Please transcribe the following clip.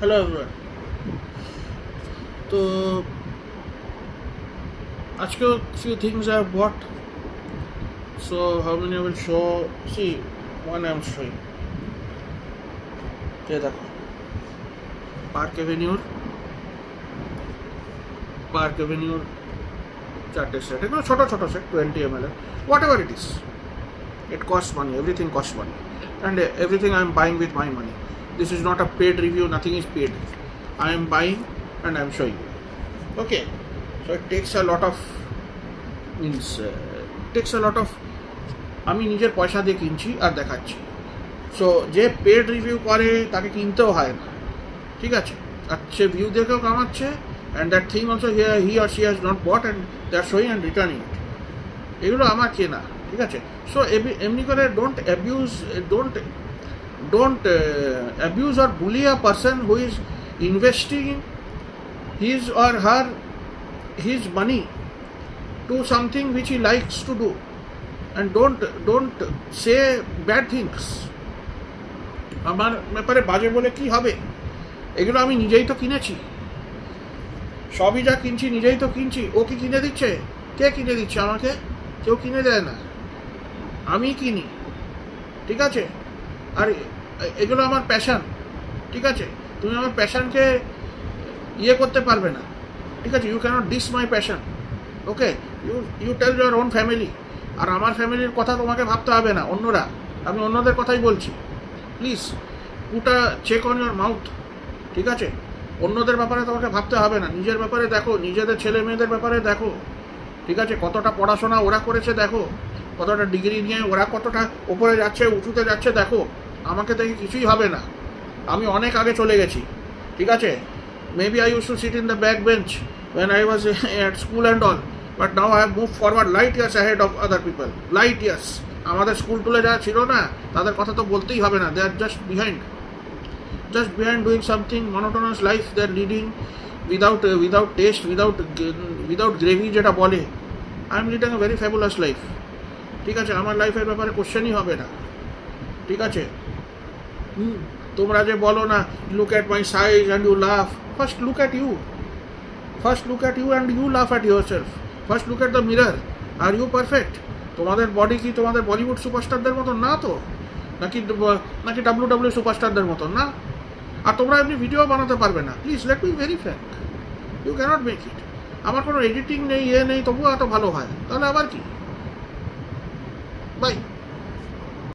Hello everyone. So, आजकल few things I have bought. So how many I will show? See, one I am showing. ये देखो, Park Avenue 4 set. एगुलो छोटा set 20 ml. Whatever it is, it costs money. Everything costs money, and everything I am buying with my money. This is not a paid review. Nothing is paid. I am buying and I am showing you. Okay, so it takes a lot of আমি নিজের পয়সা দিয়ে কিনছি আর দেখাচ্ছি। So যে paid review করে তাকে কিনতেও হয় না, ঠিক আছে, আর সে ভিউ দেখেও কামাচ্ছে, and that thing also he or she has not bought and they are showing and returning it. এগুলো আমার কেনা, ঠিক আছে। সো এমনি করে don't abuse or bully a person who is investing his or her his money to something which he likes to do, and don't say bad things. আমার ব্যাপারে বাজে বলে কি হবে? এগুলো আমি নিজেই তো কিনেছি, সবই যা কিনছি নিজেই তো কিনছি। ও কি কিনে দিচ্ছে? কে কিনে দিচ্ছে আমাকে? কেউ কিনে দেয় না, আমি কিনি, ঠিক আছে। আর এগুলো আমার প্যাশন, ঠিক আছে। তুমি আমার প্যাশনকে ইয়ে করতে পারবে না, ঠিক আছে। You cannot dis my passion, okay. You tell your own family. আর আমার ফ্যামিলির কথা তোমাকে ভাবতে হবে না, অন্যরা, আমি অন্যদের কথাই বলছি। Please put a check on your mouth, ঠিক আছে। অন্যদের ব্যাপারে তোমাকে ভাবতে হবে না, নিজের ব্যাপারে দেখো, নিজেদের ছেলে মেয়েদের ব্যাপারে দেখো, ঠিক আছে। কতটা পড়াশোনা ওরা করেছে দেখো, কতটা ডিগ্রি নিয়ে ওরা কতটা ওপরে যাচ্ছে, উঁচুতে যাচ্ছে দেখো। আমাকে দেখে কিছুই হবে না, আমি অনেক আগে চলে গেছি, ঠিক আছে। Maybe I use to sit in the back bench when I was at school and all, but now I have moved forward light years ahead of other people, light years. আমাদের স্কুল টুলে যারা ছিল না তাদের কথা তো বলতেই হবে না, they are just behind doing something monotonous life they are leading without taste, without gravy যেটা বলে। I am leading a very fabulous life, ঠিক আছে। আমার লাইফের ব্যাপারে কোশ্চেনই হবে না, ঠিক আছে। তোমরা যে বলো না, look at my size and you laugh. First look at you and you laugh at yourself. First look at the mirror. Are you perfect? তোমাদের বডি কি তোমাদের বলিউড সুপারস্টারদের মতন না তো, নাকি WWE সুপারস্টারদের মতন না। আর তোমরা এমনি ভিডিও বানাতে পারবে না। Please let me very frank, you cannot make it. আমার কোনো এডিটিং নেই, নেই, তবুও এত ভালো হয়, তাহলে আবার কি? বাই।